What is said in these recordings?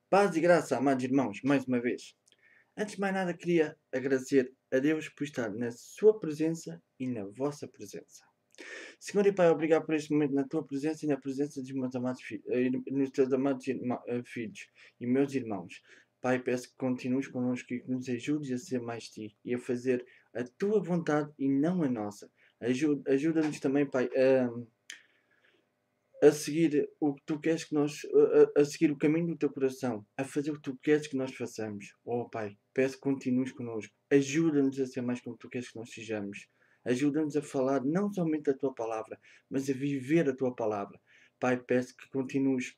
Paz e graça, amados irmãos, mais uma vez. Antes de mais nada, queria agradecer a Deus por estar na sua presença e na vossa presença. Senhor e Pai, obrigado por este momento na tua presença e na presença dos meus amados nos teus amados filhos e meus irmãos. Pai, peço que continues connosco e que nos ajudes a ser mais ti e a fazer a tua vontade e não a nossa. Ajuda-nos também, Pai, a seguir o que tu queres que nós, a seguir o caminho do teu coração, a fazer o que tu queres que nós façamos. Oh Pai, peço que continues connosco. Ajuda-nos a ser mais como tu queres que nós sejamos. Ajuda-nos a falar não somente a tua palavra, mas a viver a tua palavra. Pai, peço que continues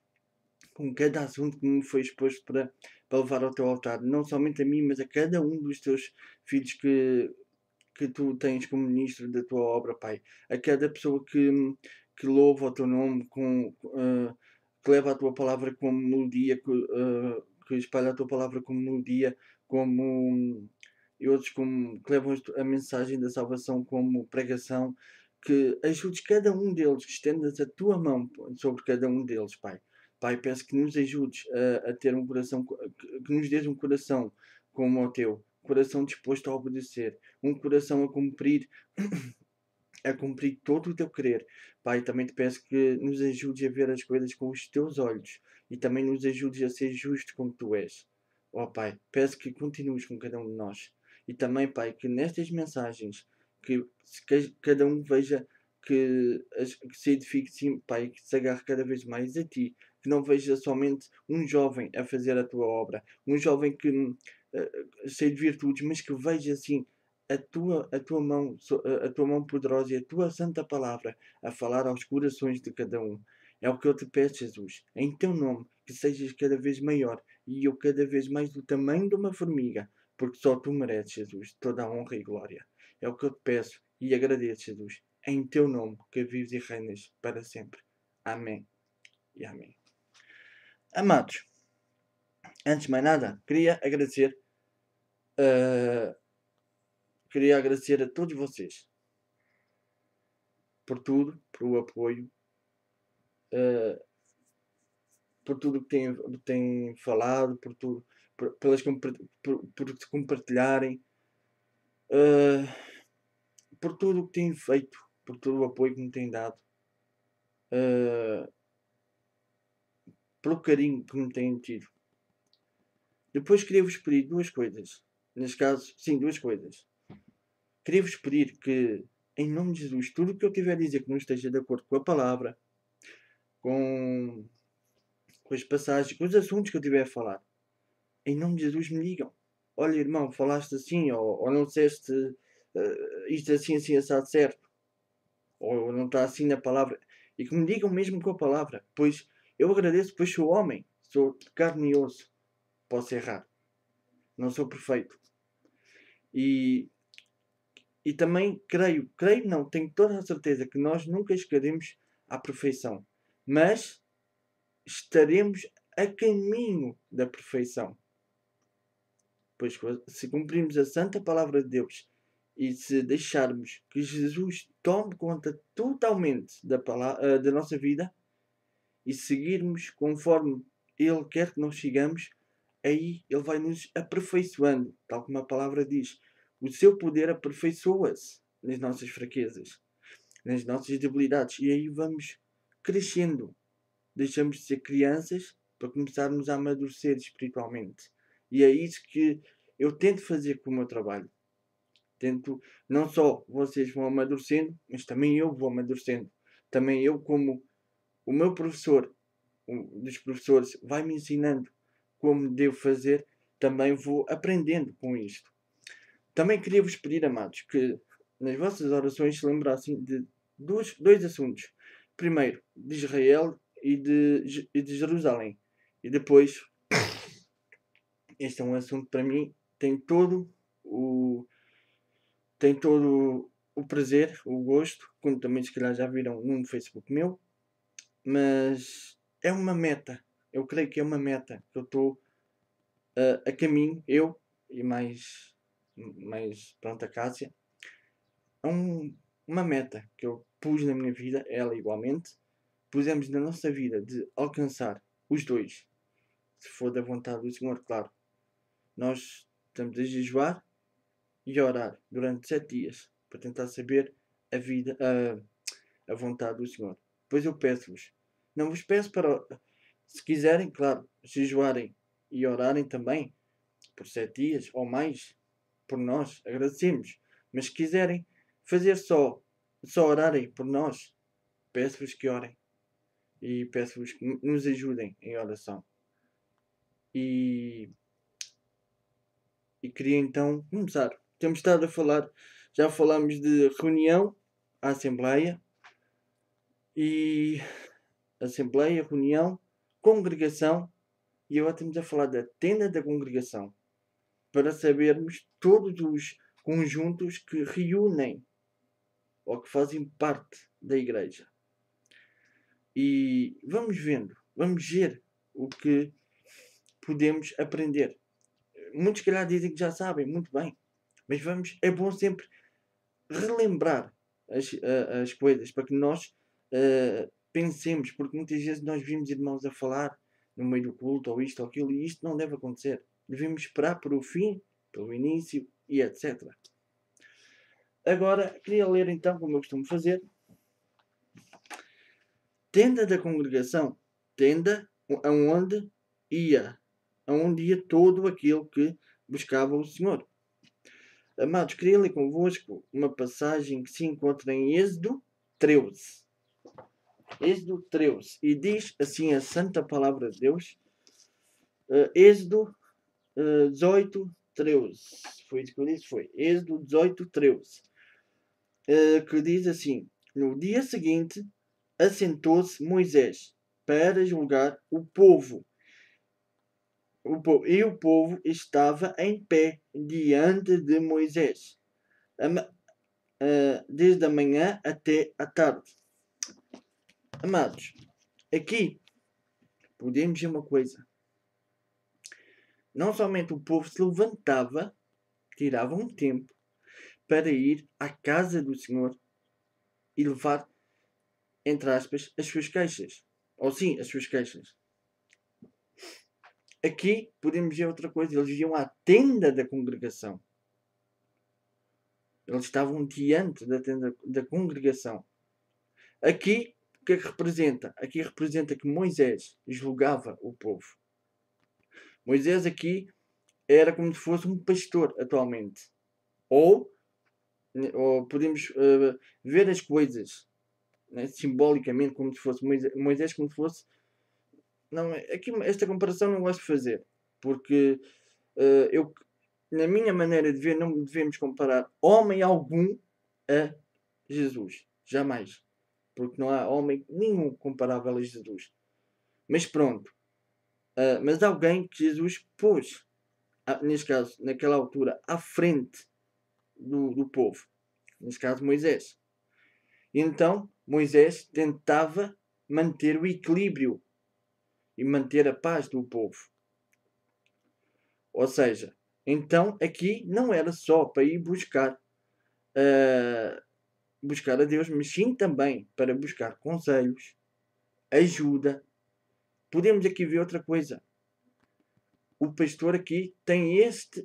com cada assunto que me foi exposto para levar ao teu altar, não somente a mim, mas a cada um dos teus filhos que tu tens como ministro da tua obra, Pai. A cada pessoa que louva o teu nome, que leva a tua palavra como melodia, que espalha a tua palavra como melodia, como, e outros que levam a mensagem da salvação como pregação, que ajudes cada um deles, que estendas a tua mão sobre cada um deles, Pai. Pai, peço que nos ajudes a ter um coração, que nos dês um coração como o teu, coração disposto a obedecer, um coração a cumprir todo o teu querer. Pai, também te peço que nos ajudes a ver as coisas com os teus olhos e também nos ajudes a ser justos como tu és. Ó Pai, peço que continues com cada um de nós. E também, Pai, que nestas mensagens, que cada um veja que se edifique, sim, Pai, que se agarre cada vez mais a Ti, que não veja somente um jovem a fazer a Tua obra, um jovem cheio de virtudes, mas que veja, assim, a tua mão, a tua mão poderosa e a tua santa palavra a falar aos corações de cada um. É o que eu te peço, Jesus, em teu nome, que sejas cada vez maior e eu cada vez mais do tamanho de uma formiga, porque só tu mereces, Jesus, toda a honra e glória. É o que eu te peço e agradeço, Jesus, em teu nome, que vives e reinas para sempre. Amém e amém. Amados, antes de mais nada, uh, queria agradecer a todos vocês por tudo, pelo apoio, uh, por tudo que têm falado, por compartilharem, uh, por tudo o que têm feito, por todo o apoio que me têm dado, uh, pelo carinho que me têm tido. Depois queria-vos pedir duas coisas. Neste caso, sim, duas coisas. Queria-vos pedir que, em nome de Jesus, tudo o que eu tiver a dizer que não esteja de acordo com a palavra, com as passagens, com os assuntos que eu tiver a falar, em nome de Jesus me digam. Olha, irmão, falaste assim, ou não disseste isto assim, assim, assado certo, ou não está assim na palavra, e que me digam mesmo com a palavra, pois eu agradeço, pois sou homem, sou de carne e osso, posso errar, não sou perfeito. E também creio não, tenho toda a certeza que nós nunca chegaremos à perfeição, mas estaremos a caminho da perfeição. Pois se cumprirmos a santa palavra de Deus e se deixarmos que Jesus tome conta totalmente da nossa vida e seguirmos conforme Ele quer que nós sigamos, aí Ele vai nos aperfeiçoando, tal como a palavra diz. O seu poder aperfeiçoa-se nas nossas fraquezas, nas nossas debilidades, e aí vamos crescendo. Deixamos de ser crianças para começarmos a amadurecer espiritualmente. E é isso que eu tento fazer com o meu trabalho. Tento, não só vocês vão amadurecendo, mas também eu vou amadurecendo. Também eu, como o meu professor, um dos professores, vai me ensinando como devo fazer, também vou aprendendo com isto. Também queria vos pedir, amados, que nas vossas orações se lembrassem de dois assuntos. Primeiro, de Israel e de Jerusalém. E depois, este é um assunto para mim, o, tem todo o prazer, o gosto, como também se calhar já viram num Facebook meu, mas é uma meta. Eu creio que é uma meta que eu estou a caminho, eu e mais pronto, a Cássia, é uma meta que eu pus na minha vida, ela igualmente, pusemos na nossa vida de alcançar os dois. se for da vontade do Senhor, claro. Nós estamos a jejuar e a orar durante 7 dias para tentar saber a vontade do Senhor. Pois eu peço-vos, não vos peço para, se quiserem, claro, jejuarem e orarem também por 7 dias ou mais por nós, agradecemos. Mas se quiserem fazer só orarem por nós, peço-vos que orem e peço-vos que nos ajudem em oração. E queria então começar. Temos estado a falar, já falámos de reunião, a Assembleia, reunião, congregação, e agora estamos a falar da tenda da congregação, para sabermos todos os conjuntos que reúnem ou que fazem parte da igreja. E vamos ver o que podemos aprender. Muitos, calhar, dizem que já sabem, muito bem, mas é bom sempre relembrar as coisas para que nós pensemos, porque muitas vezes nós vimos irmãos a falar no meio do culto, ou isto ou aquilo, e isto não deve acontecer. Devemos esperar para o fim, pelo início e etc. Agora, queria ler então, como eu costumo fazer, tenda da congregação, tenda aonde ia todo aquele que buscava o Senhor. Amados, queria ler convosco uma passagem que se encontra em Êxodo 13. Êxodo 13. E diz assim a santa palavra de Deus. Êxodo 18, 13. Foi isso que eu disse? Foi. Êxodo 18, 13. Que diz assim: no dia seguinte, assentou-se Moisés para julgar o povo. E o povo estava em pé diante de Moisés, desde a manhã até a tarde. Amados, aqui podemos ver uma coisa. Não somente o povo se levantava, tirava um tempo para ir à casa do Senhor e levar, entre aspas, as suas queixas. Ou sim, as suas queixas. Aqui podemos ver outra coisa. Eles iam à tenda da congregação. Eles estavam diante da tenda da congregação. Aqui, o que é que representa? Aqui representa que Moisés julgava o povo. Moisés aqui era como se fosse um pastor atualmente. Ou podemos ver as coisas, né, simbolicamente, como se fosse Moisés como se fosse... Não, aqui esta comparação não gosto de fazer. Porque eu, na minha maneira de ver, não devemos comparar homem algum a Jesus. Jamais. Porque não há homem nenhum comparável a Jesus. Mas pronto. Mas alguém que Jesus pôs, neste caso, naquela altura, à frente do povo. Neste caso, Moisés. E então, Moisés tentava manter o equilíbrio e manter a paz do povo. Ou seja, então aqui não era só para ir buscar a Deus, mas sim também para buscar conselhos, ajuda. Podemos aqui ver outra coisa. O pastor aqui tem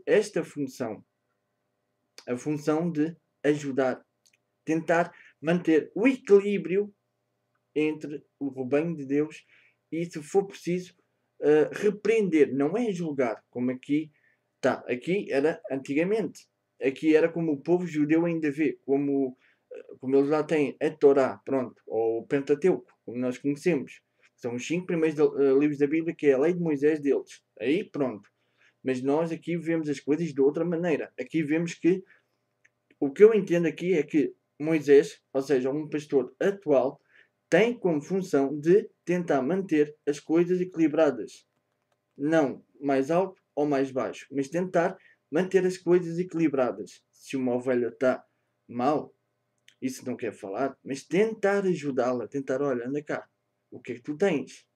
esta função. A função de ajudar. Tentar manter o equilíbrio entre o rebanho de Deus e, se for preciso, repreender. Não é julgar, como aqui está. Aqui era antigamente. Aqui era como o povo judeu ainda vê. Como eles lá têm a Torá, pronto, ou o Pentateuco, como nós conhecemos. São os 5 primeiros livros da Bíblia, que é a lei de Moisés deles. Aí, pronto. Mas nós aqui vemos as coisas de outra maneira. Aqui vemos que o que eu entendo aqui é que Moisés, ou seja, um pastor atual, tem como função de tentar manter as coisas equilibradas. Não mais alto ou mais baixo, mas tentar manter as coisas equilibradas. Se uma ovelha está mal, isso não quer falar, mas tentar ajudá-la, tentar, olha, anda cá, o que é que tu tens?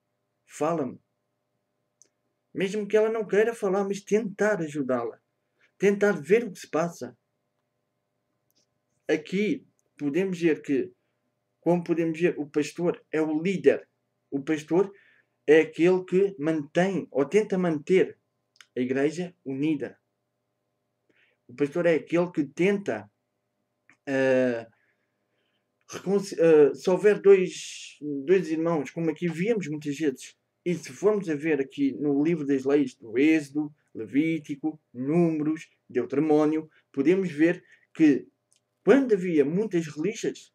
Fala-me. Mesmo que ela não queira falar, mas tentar ajudá-la. Tentar ver o que se passa. Aqui podemos ver que, como podemos ver, o pastor é o líder. O pastor é aquele que mantém ou tenta manter a igreja unida. O pastor é aquele que tenta, se houver dois irmãos, como aqui víamos muitas vezes, e se formos a ver aqui no livro das leis, do Êxodo, Levítico, Números, Deuteronômio, podemos ver que quando havia muitas relígias,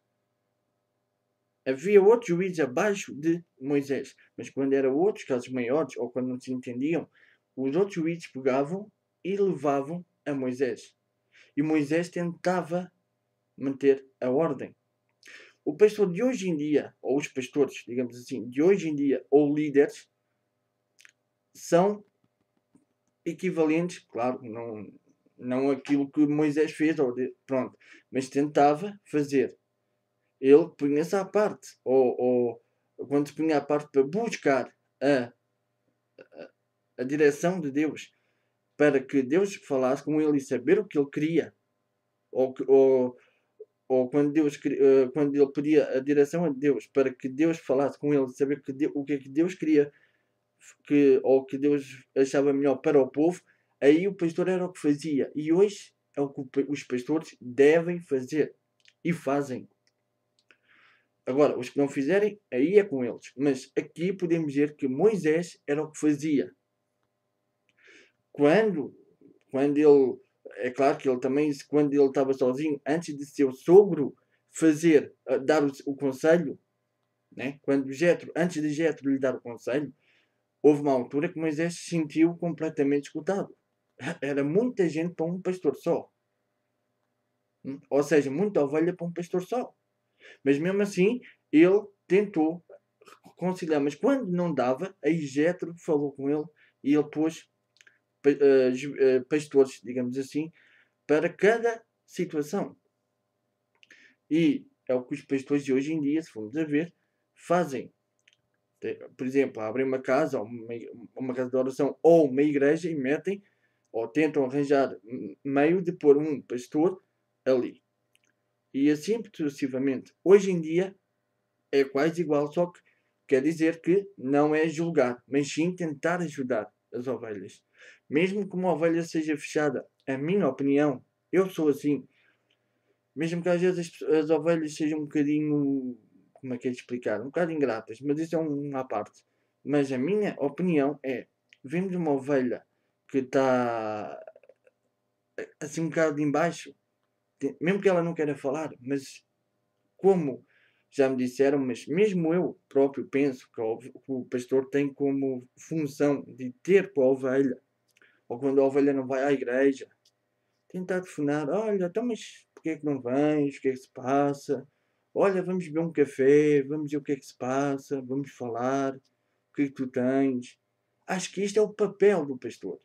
havia outros juízes abaixo de Moisés. Mas quando eram outros casos maiores, ou quando não se entendiam, os outros juízes pegavam e levavam a Moisés. E Moisés tentava manter a ordem. O pastor de hoje em dia, ou os pastores, digamos assim, de hoje em dia, ou líderes, são equivalentes, claro, não aquilo que Moisés fez, pronto, mas tentava fazer. Ele punha-se à parte, ou quando se punha à parte para buscar a direção de Deus, para que Deus falasse com ele e saber o que ele queria, ou quando ele pedia a direção a Deus, para que Deus falasse com ele, saber o que é que Deus queria, ou que Deus achava melhor para o povo, aí o pastor era o que fazia. E hoje é o que os pastores devem fazer e fazem. Agora, os que não fizerem, aí é com eles. Mas aqui podemos dizer que Moisés era o que fazia. Quando ele... É claro que ele também, quando ele estava sozinho, antes de seu sogro dar o conselho, né? Antes de Jetro lhe dar o conselho, houve uma altura que Moisés se sentiu completamente escutado. Era muita gente para um pastor só. Ou seja, muita ovelha para um pastor só. Mas mesmo assim, ele tentou reconciliar. Mas quando não dava, aí Jetro falou com ele e ele pôs pastores, digamos assim, para cada situação. E é o que os pastores de hoje em dia, se formos a ver, fazem. Por exemplo, abrem uma casa, ou uma casa de oração, ou uma igreja, e metem, ou tentam arranjar meio de pôr um pastor ali. E assim sucessivamente. Hoje em dia é quase igual, só que quer dizer que não é julgar, mas sim tentar ajudar as ovelhas. Mesmo que uma ovelha seja fechada, a minha opinião, eu sou assim. Mesmo que às vezes as ovelhas sejam um bocadinho, como é que é de explicar? Um bocado ingratas, mas isso é uma parte. Mas a minha opinião é, vemos uma ovelha que está assim um bocado em baixo, mesmo que ela não queira falar, mas como já me disseram, mas mesmo eu próprio penso que o pastor tem como função de ter com a ovelha, ou quando a ovelha não vai à igreja, tentar telefonar, olha, então mas porquê é que não vens? O que é que se passa? Olha, vamos beber um café, vamos ver o que é que se passa, vamos falar, o que é que tu tens? Acho que este é o papel do pastor.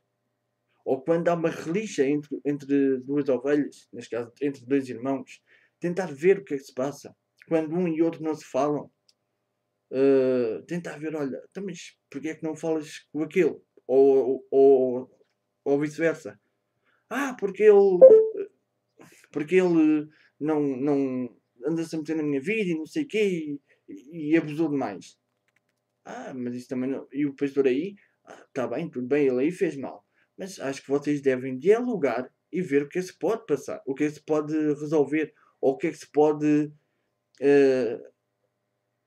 Ou quando há uma rixa entre duas ovelhas, neste caso entre dois irmãos, tentar ver o que é que se passa. Quando um e outro não se falam, tentar ver, olha, então, mas porquê é que não falas com aquele? Ou vice-versa. Porque ele não anda-se a meter na minha vida e não sei o quê e abusou demais. Mas isso também não. E o pastor aí, está bem, tudo bem, ele aí fez mal. Mas acho que vocês devem dialogar e ver o que é que se pode passar, o que é que se pode resolver, ou o que é que se pode.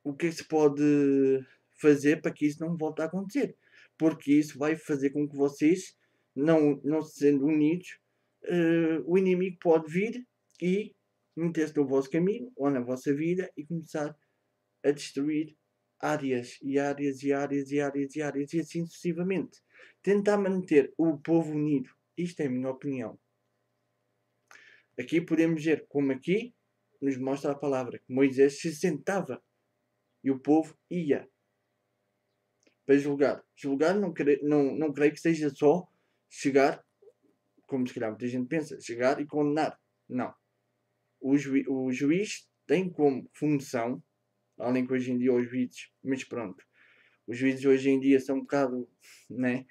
O que é que se pode fazer para que isso não volte a acontecer. Porque isso vai fazer com que vocês, não sendo unidos, o inimigo pode vir e meter-se no vosso caminho ou na vossa vida e começar a destruir áreas e áreas e áreas e áreas e áreas e assim sucessivamente. Tentar manter o povo unido. Isto é a minha opinião. Aqui podemos ver como aqui nos mostra a palavra que Moisés se sentava e o povo ia para julgar. Julgar não creio que seja só chegar, como se calhar muita gente pensa, chegar e condenar. Não. O juiz tem como função, além que hoje em dia os juízes, mas pronto, os juízes hoje em dia são um bocado, né?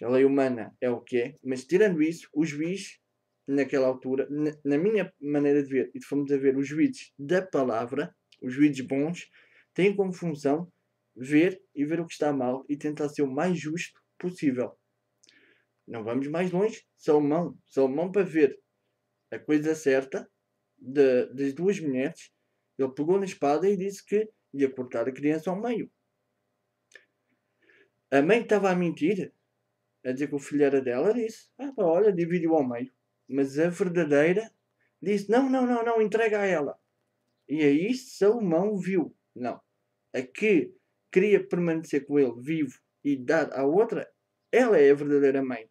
A lei humana é o que é, mas tirando isso, o juiz, naquela altura, na minha maneira de ver, e fomos a ver os juízes da palavra, os juízes bons, têm como função ver e ver o que está mal e tentar ser o mais justo possível. Não vamos mais longe. Salomão para ver a coisa certa das duas mulheres, ele pegou na espada e disse que ia cortar a criança ao meio. A mãe estava a mentir, a dizer que o filho era dela, disse: olha, dividiu ao meio. Mas a verdadeira disse: não, entrega a ela. E aí Salomão viu, não, a que queria permanecer com ele vivo e dar à outra, ela é a verdadeira mãe.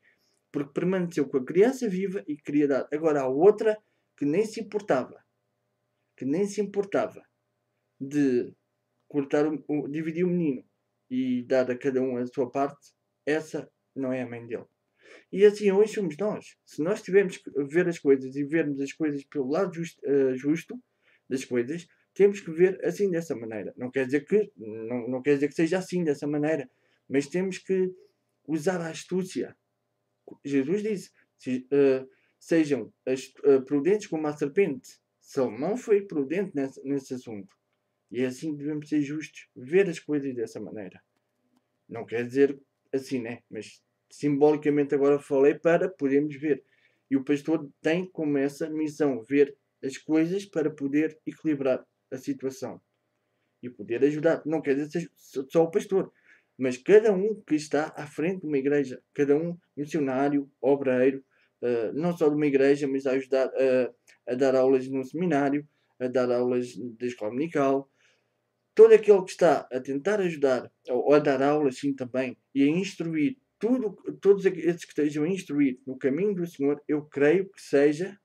Porque permaneceu com a criança viva e queria dar agora à outra que nem se importava de cortar dividir o menino e dar a cada um a sua parte. Essa não é a mãe dele. E assim hoje somos nós. Se nós tivermos que ver as coisas e vermos as coisas pelo lado justo das coisas, temos que ver assim dessa maneira. Não quer dizer que seja assim dessa maneira, mas temos que usar a astúcia. Jesus disse: sejam prudentes como a serpente. Salomão foi prudente nesse assunto. E é assim que devemos ser justos, ver as coisas dessa maneira. Não quer dizer assim, né? Mas simbolicamente agora falei para podermos ver. E o pastor tem como essa missão ver as coisas para poder equilibrar a situação e poder ajudar. Não quer dizer que seja só o pastor, mas cada um que está à frente de uma igreja, cada um missionário, obreiro, não só de uma igreja, mas a ajudar a dar aulas no seminário, a dar aulas de escola dominical. Todo aquele que está a tentar ajudar, ou a dar aulas sim também, e a instruir todos esses que estejam a instruir no caminho do Senhor, eu creio que seja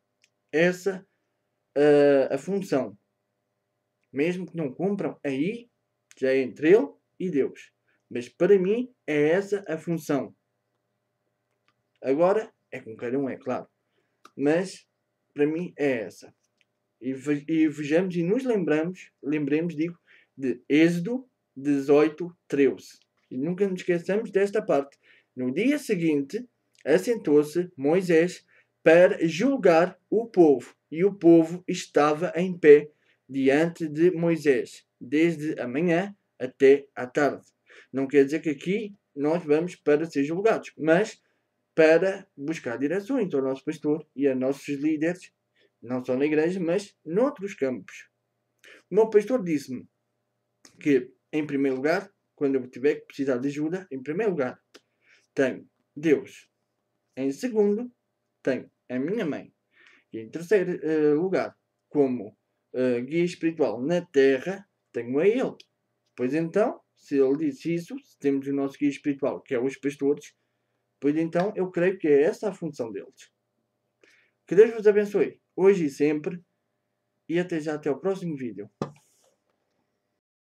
essa a função. Mesmo que não cumpram, aí já é entre ele e Deus. Mas para mim é essa a função. Agora é com cada um, é claro. Mas para mim é essa. E vejamos e nos lembremos, digo, de Êxodo 18:13. E nunca nos esqueçamos desta parte. No dia seguinte, assentou-se Moisés para julgar o povo. E o povo estava em pé diante de Moisés, desde a manhã até à tarde. Não quer dizer que aqui nós vamos para ser julgados, mas para buscar direções ao nosso pastor e a nossos líderes, não só na igreja, mas noutros campos. O meu pastor disse-me que, em primeiro lugar, quando eu tiver que precisar de ajuda, em primeiro lugar, tenho Deus. Em segundo, tenho a minha mãe. E em terceiro lugar, como guia espiritual na terra, tenho a ele. Pois então, se ele disse isso, se temos o nosso guia espiritual, que é os pastores, pois então eu creio que é essa a função deles. Que Deus vos abençoe, hoje e sempre, e até já, até ao próximo vídeo.